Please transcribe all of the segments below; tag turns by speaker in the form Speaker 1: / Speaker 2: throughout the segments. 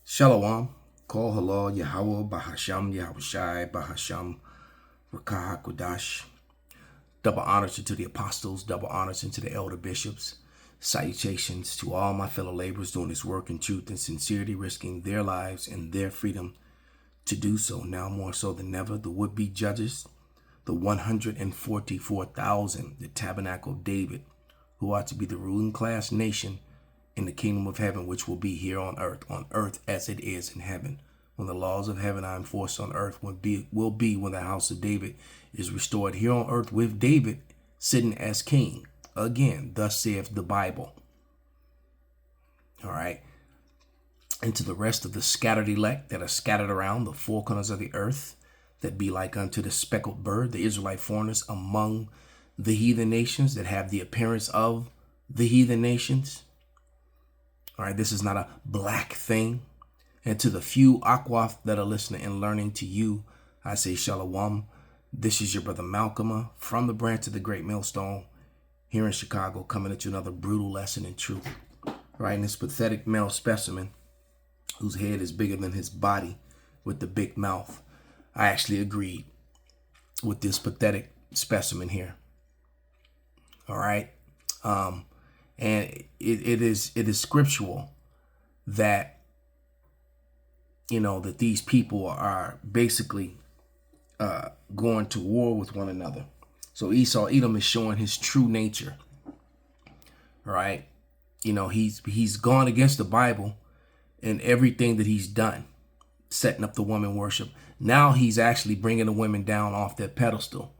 Speaker 1: Shalom, Kol Halal, Yahweh, Bahasham, Yahushai, Bahasham, Rakah Kodash. Double honors to the apostles, double honors to the elder bishops. Salutations to all my fellow laborers doing this work in truth and sincerity, risking their lives and their freedom to do so, now more so than ever. The would-be judges, the 144,000, the tabernacle of David, who ought to be the ruling class nation in the kingdom of heaven, which will be here on earth as it is in heaven. When the laws of heaven are enforced on earth, will be when the house of David is restored here on earth with David sitting as king. Again, thus saith the Bible. All right. And to the rest of the scattered elect that are scattered around the four corners of the earth, that be like unto the speckled bird, the Israelite foreigners among the heathen nations that have the appearance of the heathen nations. All right, this is not a black thing. And to the few Akwaf that are listening and learning, to you, I say Shalom. This is your brother Malcolm from the branch of the Great Millstone here in Chicago, coming at you another brutal lesson in truth. Right, and this pathetic male specimen whose head is bigger than his body with the big mouth. I actually agreed with this pathetic specimen here. All right. And it is scriptural that, that these people are basically going to war with one another. So Edom is showing his true nature. All right. He's gone against the Bible and everything that he's done, setting up the woman worship. Now he's actually bringing the women down off their pedestal.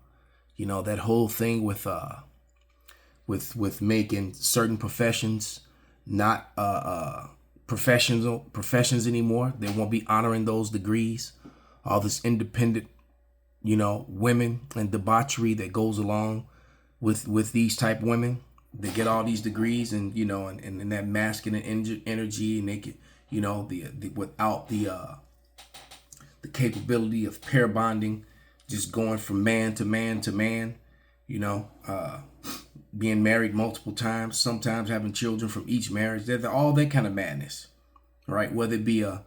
Speaker 1: That whole thing with making certain professions not professions anymore. They won't be honoring those degrees. All this independent, women and debauchery that goes along with these type women. They get all these degrees and and that masculine energy, and they get the without the capability of pair bonding, just going from man to man to man. Being married multiple times, sometimes having children from each marriage. They're all that kind of madness, right? Whether it be a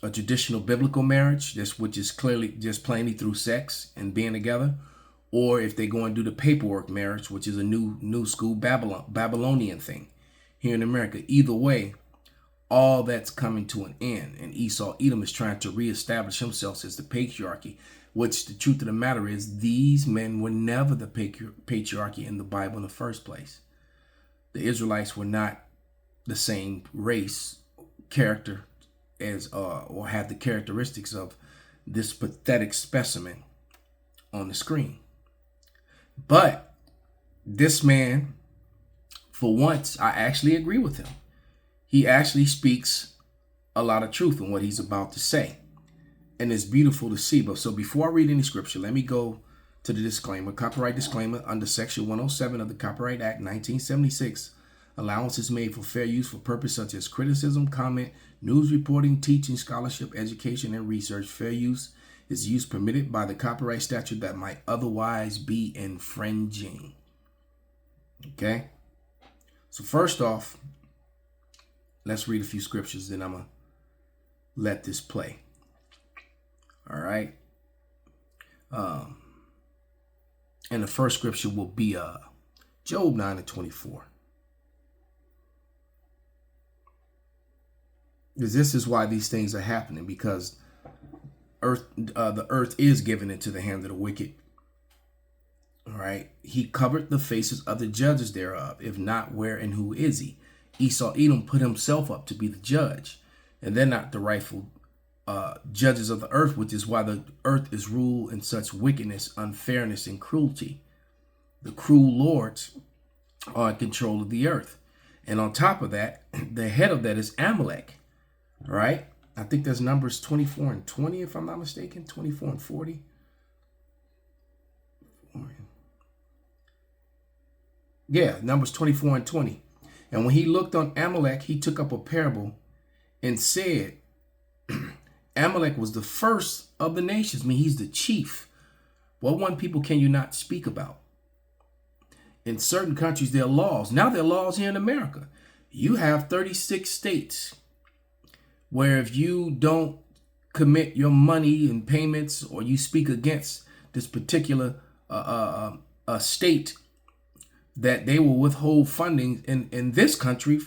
Speaker 1: traditional biblical marriage, which is clearly just plainly through sex and being together, or if they go and do the paperwork marriage, which is a new school Babylonian thing here in America. Either way, all that's coming to an end, and Edom is trying to reestablish himself as the patriarchy. Which the truth of the matter is, these men were never the patriarchy in the Bible in the first place. The Israelites were not the same race, character as, or had the characteristics of this pathetic specimen on the screen. But this man, for once, I actually agree with him. He actually speaks a lot of truth in what he's about to say. And it's beautiful to see. But so before I read any scripture, let me go to the disclaimer. Copyright disclaimer under Section 107 of the Copyright Act 1976. Allowance is made for fair use for purposes such as criticism, comment, news reporting, teaching, scholarship, education, and research. Fair use is use permitted by the copyright statute that might otherwise be infringing. Okay? So first off, let's read a few scriptures, then I'm going to let this play. All right. And the first scripture will be Job 9:24. Because this is why these things are happening, because the earth is given into the hand of the wicked. All right. He covered the faces of the judges thereof. If not, where and who is he? Edom put himself up to be the judge, and they're not the rightful judges of the earth, which is why the earth is ruled in such wickedness, unfairness, and cruelty. The cruel lords are in control of the earth. And on top of that, the head of that is Amalek. All right. I think there's Numbers 24 and 20, if I'm not mistaken, 24 and 40. Yeah, Numbers 24 and 20. And when he looked on Amalek, he took up a parable and said, Amalek was the first of the nations. I mean, he's the chief. What one people can you not speak about? In certain countries, there are laws. Now there are laws here in America. You have 36 states where if you don't commit your money and payments, or you speak against this particular state, that they will withhold funding in this country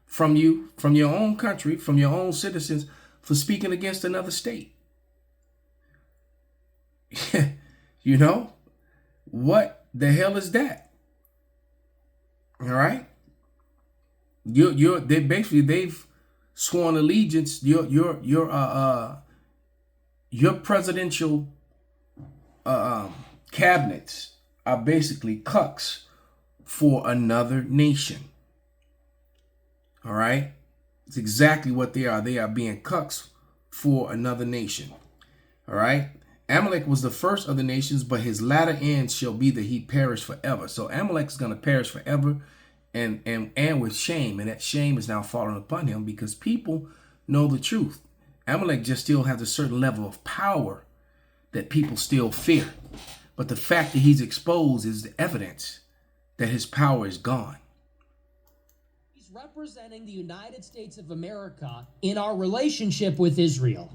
Speaker 1: from you, from your own country, from your own citizens, for speaking against another state. You know, what the hell is that? All right. They've sworn allegiance. Your presidential cabinets are basically cucks for another nation. All right. It's exactly what they are. They are being cucks for another nation. All right. Amalek was the first of the nations, but his latter end shall be that he perish forever. So Amalek is going to perish forever, and with shame. And that shame is now falling upon him because people know the truth. Amalek just still has a certain level of power that people still fear. But the fact that he's exposed is the evidence that his power is gone.
Speaker 2: He's representing the United States of America in our relationship with Israel.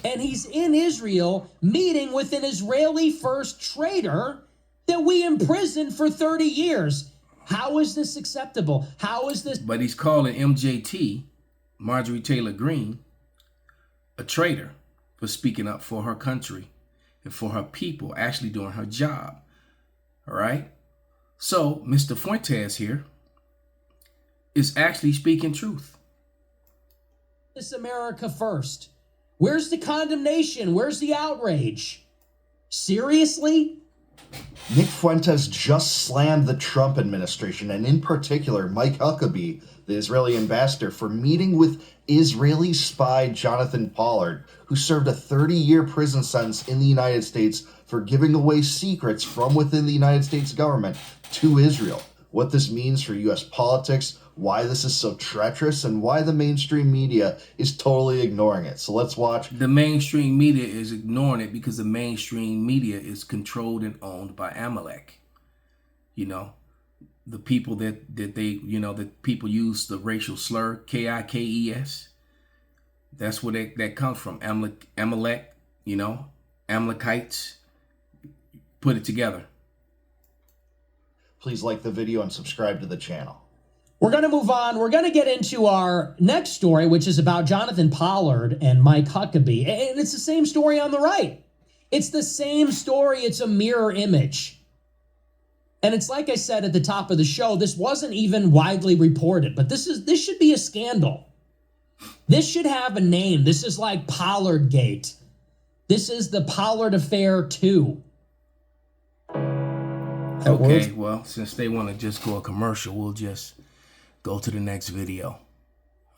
Speaker 2: And he's in Israel meeting with an Israeli first trader that we imprisoned for 30 years. How is this acceptable? How is this?
Speaker 1: But he's calling MJT, Marjorie Taylor Greene, a traitor for speaking up for her country and for her people, actually doing her job. All right. So Mr. Fuentes here is actually speaking truth.
Speaker 2: This America first. Where's the condemnation? Where's the outrage? Seriously?
Speaker 3: Nick Fuentes just slammed the Trump administration, and in particular, Mike Huckabee, the Israeli ambassador, for meeting with Israeli spy Jonathan Pollard, who served a 30-year prison sentence in the United States for giving away secrets from within the United States government to Israel. What this means for U.S. politics, why this is so treacherous, and why the mainstream media is totally ignoring it. So let's watch.
Speaker 1: The mainstream media is ignoring it because the mainstream media is controlled and owned by Amalek. You know, the people that people use the racial slur, K-I-K-E-S. That's where that comes from. Amalek, Amalekites. Put it together.
Speaker 3: Please like the video and subscribe to the channel.
Speaker 2: We're going to move on. We're going to get into our next story, which is about Jonathan Pollard and Mike Huckabee. And it's the same story on the right. It's the same story. It's a mirror image. And it's like I said at the top of the show, this wasn't even widely reported, but this should be a scandal. This should have a name. This is like Pollard Gate. This is the Pollard Affair 2.
Speaker 1: Okay, well, since they want to just go a commercial, we'll just go to the next video.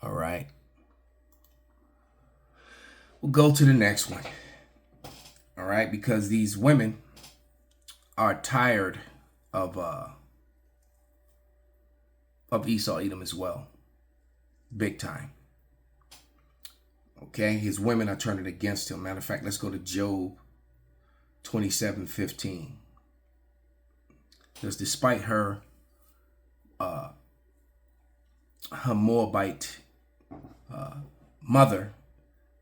Speaker 1: All right. We'll go to the next one. All right, because these women are tired of Esau Edom as well. Big time. Okay, his women are turning against him. Matter of fact, let's go to Job 27:15. Because despite her Moabite mother,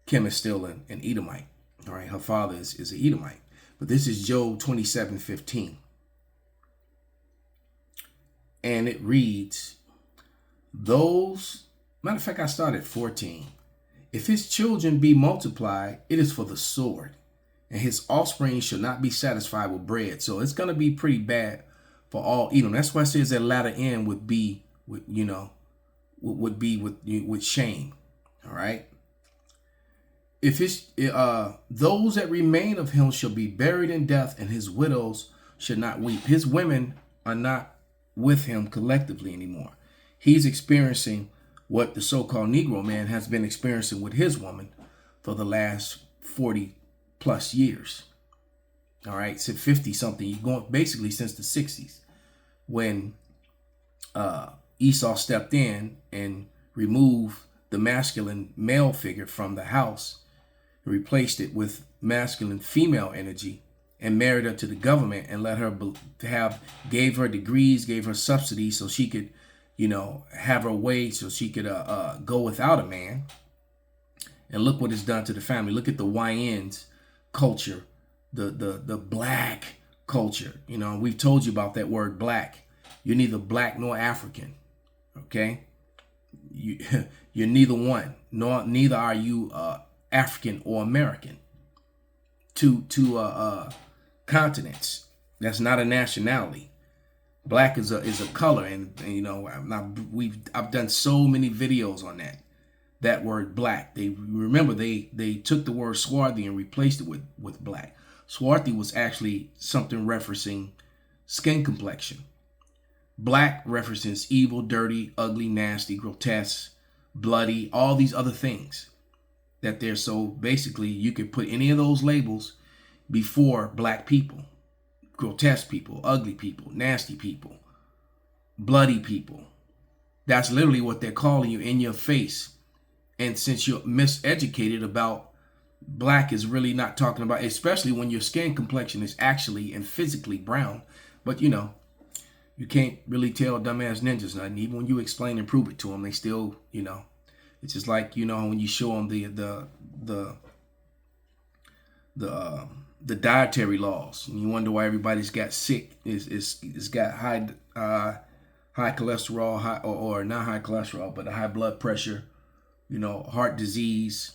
Speaker 1: Kim is still an Edomite. All right, her father is an Edomite. But this is Job 27:15. And it reads, matter of fact, I started 14. If his children be multiplied, it is for the sword, and his offspring shall not be satisfied with bread. So it's going to be pretty bad for all Edom. That's why it says that latter end would be with shame. All right. If those that remain of him shall be buried in death, and his widows should not weep. His women are not with him collectively anymore. He's experiencing what the so-called Negro man has been experiencing with his woman for the last 40 plus years. All right, so 50 something, going basically since the 60s, when Esau stepped in and removed the masculine male figure from the house, replaced it with masculine female energy, and married her to the government and let her gave her degrees, gave her subsidies so she could, have her way, so she could go without a man. And look what it's done to the family. Look at the YN's culture, the black culture. You know, we've told you about that word black. You're neither black nor African. Okay? You're neither one, nor neither are you African or American. Two continents. That's not a nationality. Black is a color, and you know I've done so many videos on that word black. They took the word swarthy and replaced it with black. Swarthy was actually something referencing skin complexion. Black references evil, dirty, ugly, nasty, grotesque, bloody, all these other things that they're. So basically you could put any of those labels before black people. Grotesque people, ugly people, nasty people, bloody people. That's literally what they're calling you in your face. And since you're miseducated about black is really not talking about, especially when your skin complexion is actually and physically brown. But you know, you can't really tell dumbass ninjas nothing. Even when you explain and prove it to them, they still, you know, it's just like, you know, when you show them the dietary laws, and you wonder why everybody's got sick. It's got high cholesterol, or not high cholesterol, but a high blood pressure, you know, heart disease,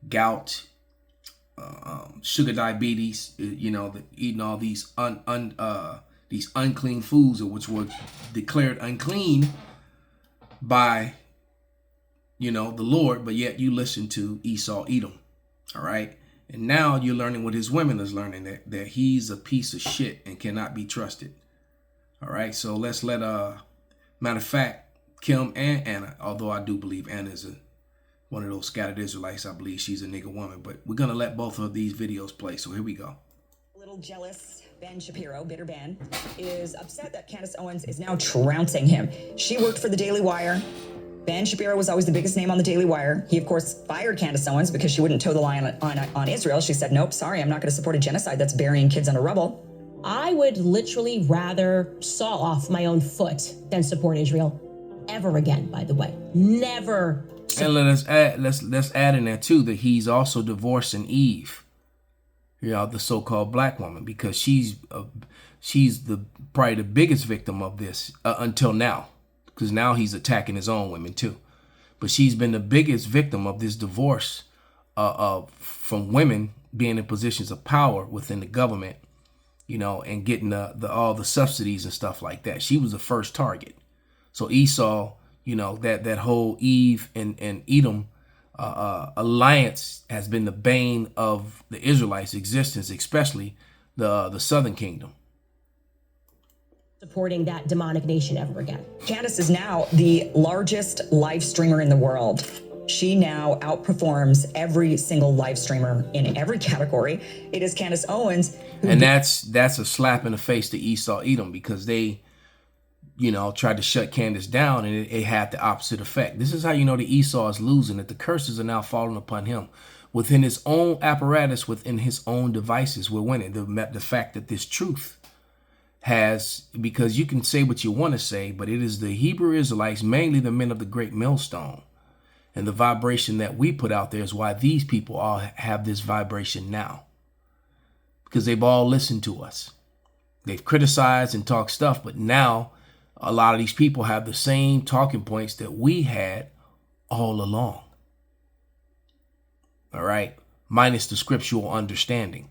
Speaker 1: gout, sugar diabetes. You know, eating all these these unclean foods, which were declared unclean by, you know, the Lord, but yet you listen to Esau Edom. All right. And now you're learning what his women is learning, that he's a piece of shit and cannot be trusted. All right. So let's let, matter of fact, Kim and Anna, although I do believe Anna is one of those scattered Israelites. I believe she's a nigger woman, but we're going to let both of these videos play. So here we go.
Speaker 4: A little jealous. Ben Shapiro, bitter Ben, is upset that Candace Owens is now trouncing him. She worked for the Daily Wire. Ben Shapiro was always the biggest name on the Daily Wire. He, of course, fired Candace Owens because she wouldn't toe the line on Israel. She said, nope, sorry, I'm not going to support a genocide that's burying kids under rubble.
Speaker 5: I would literally rather saw off my own foot than support Israel ever again, by the way. Never.
Speaker 1: And let's add in there, too, that he's also divorcing Eve, you know, the so-called black woman, because she's probably the biggest victim of this until now. Because now he's attacking his own women too. But she's been the biggest victim of this divorce from women being in positions of power within the government, you know, and getting all the subsidies and stuff like that. She was the first target. So Esau, you know, that whole Eve and Edom alliance has been the bane of the Israelites' existence, especially the southern kingdom.
Speaker 5: Supporting that demonic nation ever again.
Speaker 4: Candace is now the largest live streamer in the world. She now outperforms every single live streamer in every category. It is Candace Owens.
Speaker 1: And that's a slap in the face to Esau Edom, because they, you know, tried to shut Candace down, and it had the opposite effect. This is how you know that Esau is losing, that the curses are now falling upon him. Within his own apparatus, within his own devices, we're winning. The fact that this truth has, because you can say what you want to say, but it is the Hebrew Israelites, mainly the men of the great millstone, and the vibration that we put out there is why these people all have this vibration now, because they've all listened to us. They've criticized and talked stuff, but now a lot of these people have the same talking points that we had all along. All right, minus the scriptural understanding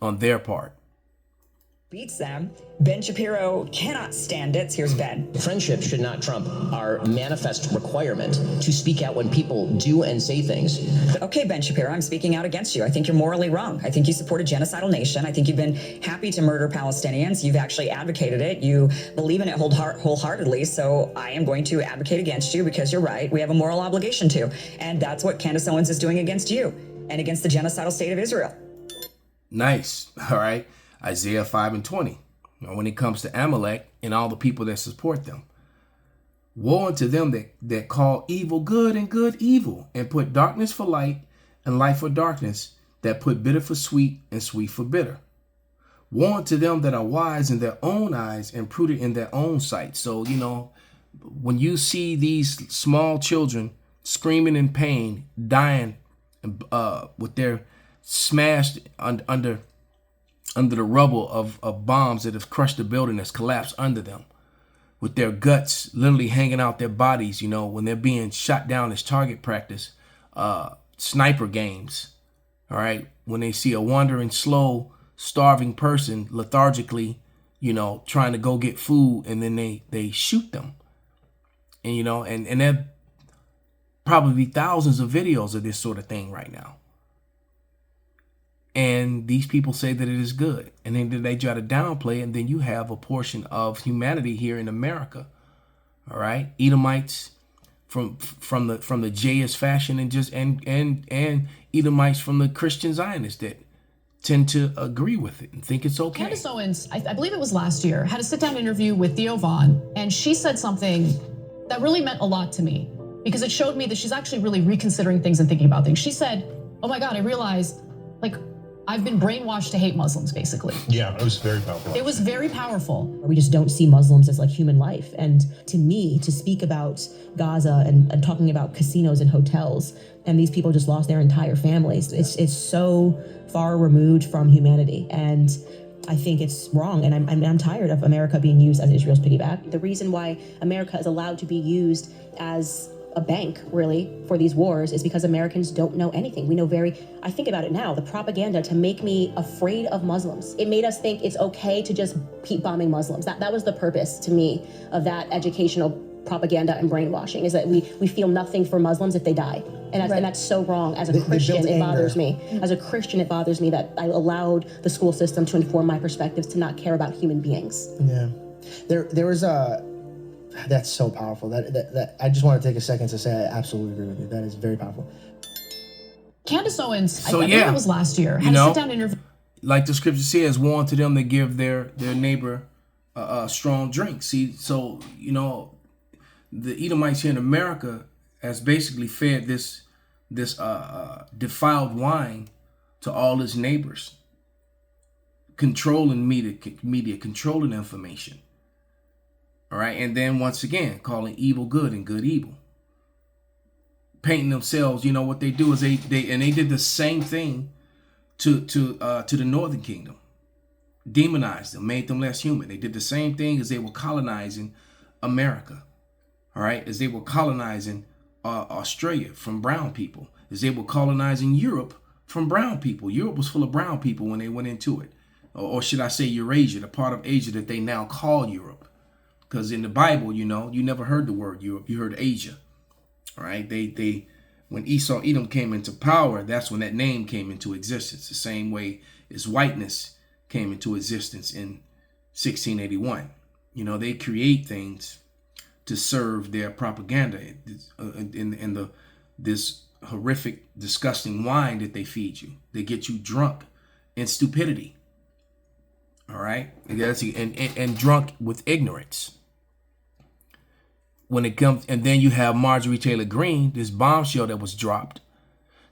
Speaker 1: on their part.
Speaker 4: Beats them. Ben Shapiro cannot stand it. Here's Ben.
Speaker 6: Friendship should not trump our manifest requirement to speak out when people do and say things.
Speaker 4: Okay, Ben Shapiro, I'm speaking out against you. I think you're morally wrong. I think you support a genocidal nation. I think you've been happy to murder Palestinians. You've actually advocated it. You believe in it wholeheartedly. So I am going to advocate against you because you're right. We have a moral obligation to. And that's what Candace Owens is doing against you and against the genocidal state of Israel.
Speaker 1: Nice. All right. Isaiah 5:20, when it comes to Amalek and all the people that support them. Woe unto them that call evil good and good evil, and put darkness for light and light for darkness, that put bitter for sweet and sweet for bitter. Woe unto them that are wise in their own eyes and prudent in their own sight. So, you know, when you see these small children screaming in pain, dying with their smashed under the rubble of bombs that have crushed the building, that's collapsed under them, with their guts literally hanging out their bodies, you know, when they're being shot down as target practice, sniper games, all right? When they see a wandering, slow, starving person lethargically, you know, trying to go get food, and then they shoot them. And, you know, and there probably thousands of videos of this sort of thing right now. And these people say that it is good, and then they try to downplay it, and then you have a portion of humanity here in America, all right, Edomites from the J.S. fashion, and Edomites from the Christian Zionists that tend to agree with it and think it's okay.
Speaker 7: Candace Owens, I believe it was last year, had a sit-down interview with Theo Vaughn, and she said something that really meant a lot to me, because it showed me that she's actually really reconsidering things and thinking about things. She said, "Oh my God, I realized, like, I've been brainwashed to hate Muslims," basically.
Speaker 8: Yeah, it was very powerful.
Speaker 7: It was very powerful.
Speaker 5: We just don't see Muslims as like human life. And to me, to speak about Gaza and talking about casinos and hotels, and these people just lost their entire families, it's so far removed from humanity. And I think it's wrong, and I'm tired of America being used as Israel's piggyback. The reason why America is allowed to be used as a bank, really, for these wars is because Americans don't know anything. We know I think about it now, the propaganda to make me afraid of Muslims. It made us think it's okay to just keep bombing Muslims. That was the purpose, to me, of that educational propaganda and brainwashing, is that we feel nothing for Muslims if they die. And that's so wrong. As a Christian, it bothers me. As a Christian, it bothers me that I allowed the school system to inform my perspectives, to not care about human beings.
Speaker 9: Yeah. There was that's so powerful. That I just want to take a second to say I absolutely agree with you. That is very powerful.
Speaker 7: Candace Owens,
Speaker 1: So,
Speaker 7: I believe it was last year, had a sit-down interview.
Speaker 1: Like the scripture says, woe unto them that give their neighbor a strong drink. See, so, you know, the Edomites here in America has basically fed this defiled wine to all his neighbors, controlling media, controlling information. All right, and then once again, calling evil good and good evil, painting themselves. You know what they do is they did the same thing to the Northern Kingdom, demonized them, made them less human. They did the same thing as they were colonizing America. All right, as they were colonizing Australia from brown people, as they were colonizing Europe from brown people. Europe was full of brown people when they went into it, or should I say Eurasia, the part of Asia that they now call Europe. Because in the Bible, you know, you never heard the word Europe. You heard Asia. All right. They when Edom came into power, that's when that name came into existence. The same way as whiteness came into existence in 1681. You know, they create things to serve their propaganda in this horrific, disgusting wine that they feed you. They get you drunk in stupidity. All right. And drunk with ignorance. When it comes, and then you have Marjorie Taylor Greene, this bombshell that was dropped,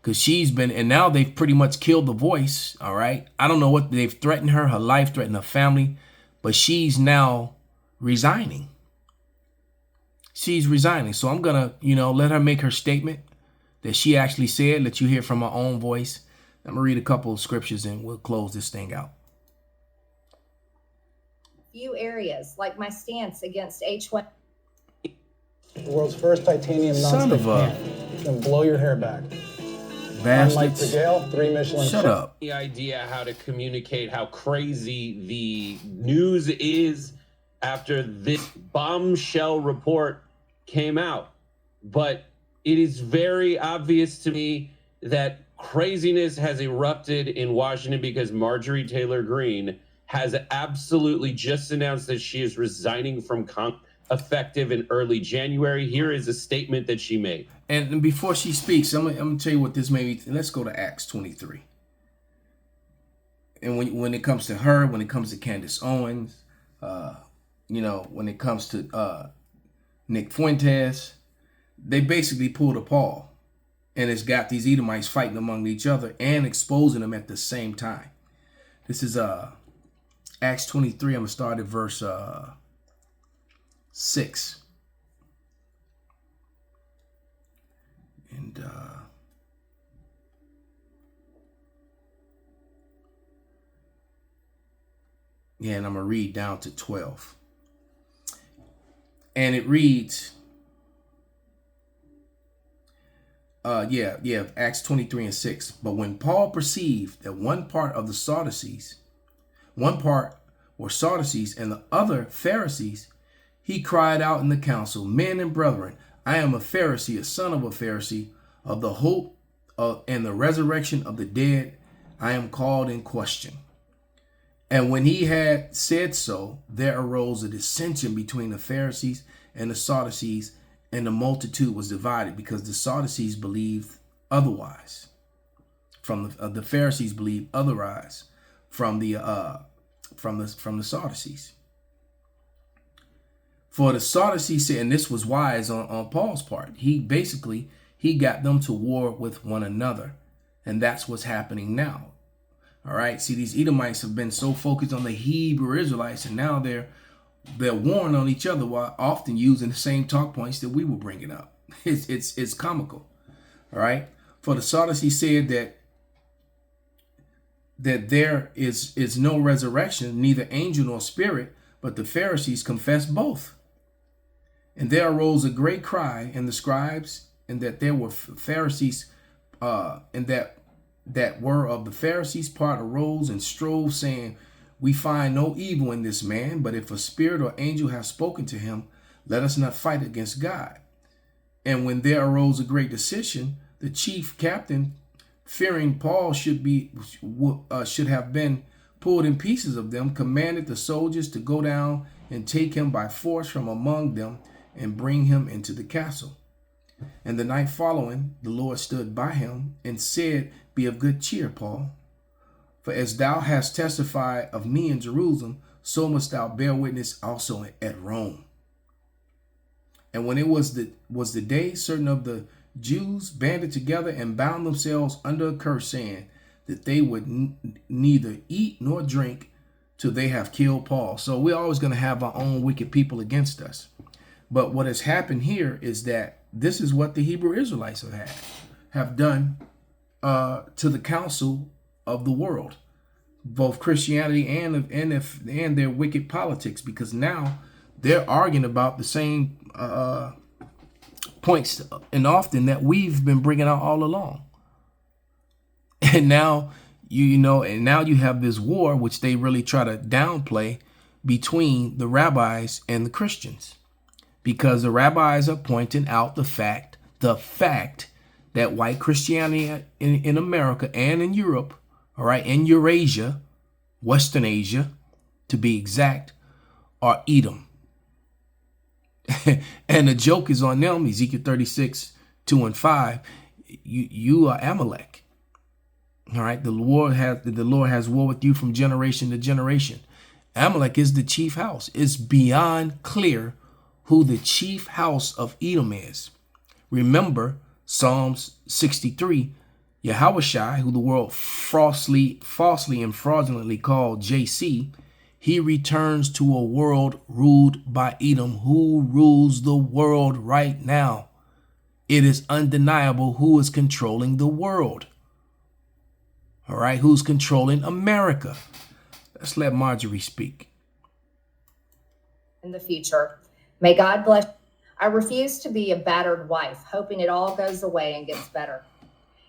Speaker 1: because she's been, and now they've pretty much killed the voice. All right. I don't know what they've threatened her life, threatened her family, but she's now resigning. She's resigning. So I'm going to, you know, let her make her statement that she actually said, let you hear from her own voice. I'm going to read a couple of scriptures and we'll close this thing out.
Speaker 10: Few areas, like my stance against H1.
Speaker 11: The world's first titanium
Speaker 1: Son of a...
Speaker 11: It's going to blow your hair back.
Speaker 1: Bastards.
Speaker 11: For jail, 3 Michelin.
Speaker 1: Shut up.
Speaker 12: The idea how to communicate how crazy the news is after this bombshell report came out. But it is very obvious to me that craziness has erupted in Washington because Marjorie Taylor Greene has absolutely just announced that she is resigning from effective in early January. Here is a statement that she made.
Speaker 1: And before she speaks, I'm gonna tell you what this made me. Let's go to Acts 23. And when it comes to her, when it comes to Candace Owens, you know, when it comes to Nick Fuentes, they basically pulled a Paul, and it's got these Edomites fighting among each other and exposing them at the same time. This is Acts 23. I'm gonna start at verse 6. Yeah, and I'm going to read down to 12. And it reads, Acts 23 and 6. But when Paul perceived that one part were Sadducees and the other Pharisees, he cried out in the council, Men and brethren, I am a Pharisee, a son of a Pharisee, of the hope and the resurrection of the dead, I am called in question. And when he had said so, there arose a dissension between the Pharisees and the Sadducees, and the multitude was divided, because the Sadducees believed otherwise. The Pharisees believed otherwise from the Sadducees. For the Sadducees said, and this was wise on Paul's part. He got them to war with one another, and that's what's happening now. All right. See, these Edomites have been so focused on the Hebrew Israelites, and now they're warring on each other, while often using the same talk points that we were bringing up. It's comical. All right. For the Sadducees said that there is no resurrection, neither angel nor spirit, but the Pharisees confessed both. And there arose a great cry in the scribes, and that there were Pharisees, and that were of the Pharisees part arose and strove, saying, We find no evil in this man, but if a spirit or angel has spoken to him, let us not fight against God. And when there arose a great dissension, the chief captain, fearing Paul should have been pulled in pieces of them, commanded the soldiers to go down and take him by force from among them and bring him into the castle. And the night following, the Lord stood by him and said, Be of good cheer, Paul. For as thou hast testified of me in Jerusalem, so must thou bear witness also at Rome. And when it was the day, certain of the Jews banded together and bound themselves under a curse, saying that they would neither eat nor drink till they have killed Paul. So we're always going to have our own wicked people against us. But what has happened here is that this is what the Hebrew Israelites have done to the council of the world, both Christianity and their wicked politics, because now they're arguing about the same points and often that we've been bringing out all along. And now now you have this war, which they really try to downplay, between the rabbis and the Christians, because the rabbis are pointing out the fact that white Christianity in America and in Europe, all right, in Eurasia, Western Asia, to be exact, are Edom. And the joke is on them, Ezekiel 36, 2 and 5, you are Amalek. All right, the Lord has war with you from generation to generation. Amalek is the chief house. It's beyond clear who the chief house of Edom is. Remember Psalms 63, Yahushua, who the world falsely and fraudulently called JC, he returns to a world ruled by Edom, who rules the world right now. It is undeniable who is controlling the world. All right, who's controlling America? Let's let Marjorie speak.
Speaker 10: In the future, may God bless. I refuse to be a battered wife, hoping it all goes away and gets better.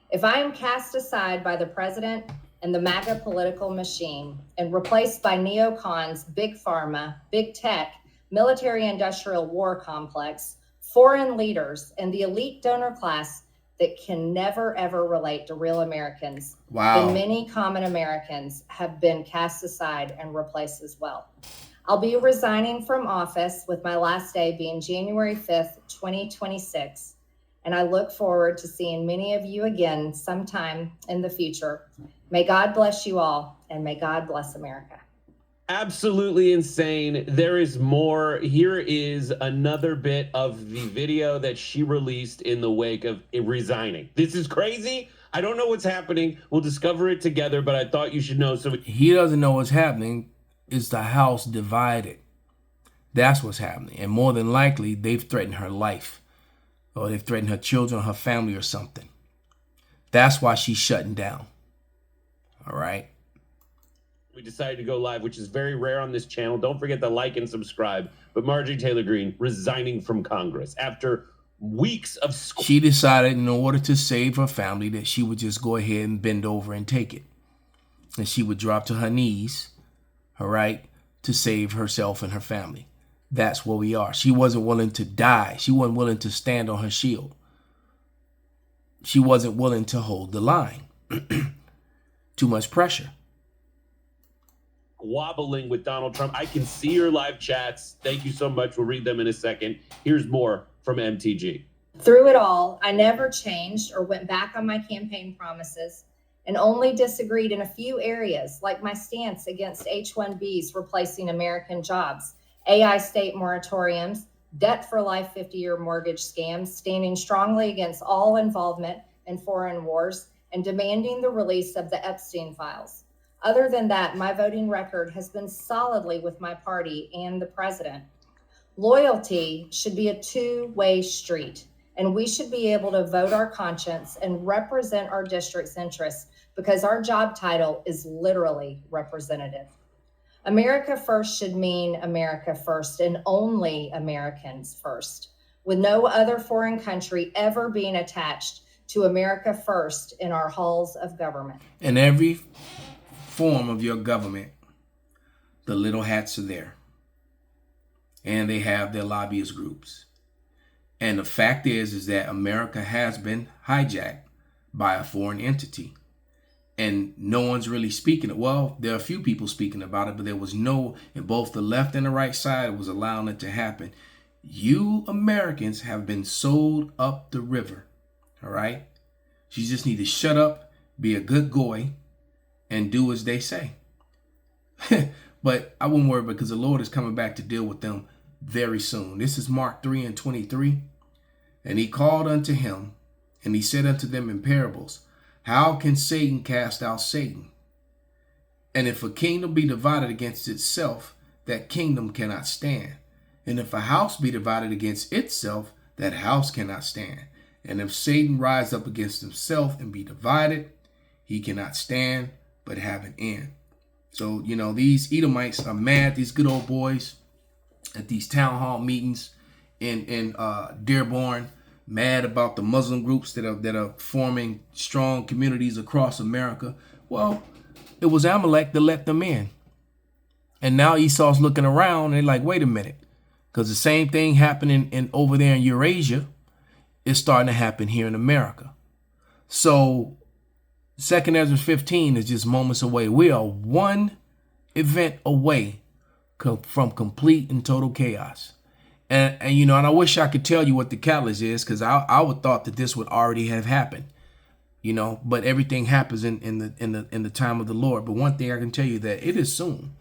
Speaker 10: If I am cast aside by the president and the MAGA political machine and replaced by neocons, big pharma, big tech, military-industrial war complex, foreign leaders, and the elite donor class that can never, ever relate to real Americans, then many common Americans have been cast aside and replaced as well. I'll be resigning from office, with my last day being January 5th, 2026. And I look forward to seeing many of you again sometime in the future. May God bless you all, and may God bless America.
Speaker 12: Absolutely insane. There is more. Here is another bit of the video that she released in the wake of resigning. This is crazy. I don't know what's happening. We'll discover it together, but I thought you should know. So
Speaker 1: he doesn't know what's happening. Is the house divided? That's what's happening. And more than likely, they've threatened her life, or they've threatened her children, or her family, or something. That's why she's shutting down. All right.
Speaker 12: We decided to go live, which is very rare on this channel. Don't forget to like and subscribe. But Marjorie Taylor Greene resigning from Congress after weeks of
Speaker 1: she decided in order to save her family that she would just go ahead and bend over and take it. And she would drop to her knees, all right, to save herself and her family. That's where we are. She wasn't willing to die. She wasn't willing to stand on her shield. She wasn't willing to hold the line. Too much pressure.
Speaker 12: Wobbling with Donald Trump. I can see your live chats. Thank you so much. We'll read them in a second. Here's more from MTG.
Speaker 10: Through it all, I never changed or went back on my campaign promises and only disagreed in a few areas, like my stance against H-1Bs replacing American jobs, AI state moratoriums, debt for life 50-year mortgage scams, standing strongly against all involvement in foreign wars, and demanding the release of the Epstein files. Other than that, my voting record has been solidly with my party and the president. Loyalty should be a two-way street, and we should be able to vote our conscience and represent our district's interests because our job title is literally representative. America first should mean America first and only Americans first, with no other foreign country ever being attached to America first in our halls of government.
Speaker 1: In every form of your government, the little hats are there. And they have their lobbyist groups. And the fact is that America has been hijacked by a foreign entity. And no one's really speaking. Well, there are a few people speaking about it, but there was no, in both the left and the right side, was allowing it to happen. You Americans have been sold up the river. All right? You just need to shut up, be a good goy, and do as they say. But I wouldn't worry because the Lord is coming back to deal with them very soon. This is Mark 3:23. And he called unto him, and he said unto them in parables, how can Satan cast out Satan? And if a kingdom be divided against itself, that kingdom cannot stand. And if a house be divided against itself, that house cannot stand. And if Satan rise up against himself and be divided, he cannot stand, but have an end. So, you know, these Edomites are mad, these good old boys at these town hall meetings in Dearborn, mad about the Muslim groups that are forming strong communities across America. Well, it was Amalek that let them in. And now Esau's looking around and they're like, wait a minute. Because the same thing happening in over there in Eurasia is starting to happen here in America. So 2 Ezra 15 is just moments away. We are one event away from complete and total chaos. And you know, and I wish I could tell you what the catalyst is, because I would thought that this would already have happened, you know, but everything happens in the time of the Lord. But one thing I can tell you that it is soon.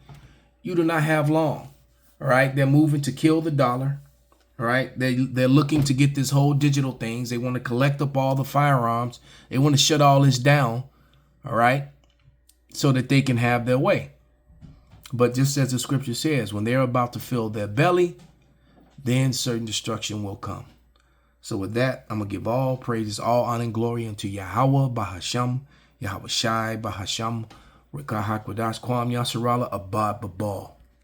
Speaker 1: You do not have long. All right. They're moving to kill the dollar. All right. They're looking to get this whole digital things. They want to collect up all the firearms. They want to shut all this down. All right. So that they can have their way. But just as the scripture says, when they're about to fill their belly, then certain destruction will come. So with that, I'm going to give all praises, all honor and glory unto Yahweh Bahasham, Yahweh Shai Bahasham, Rikah HaKodash Kwam Yasarala Abad Babal.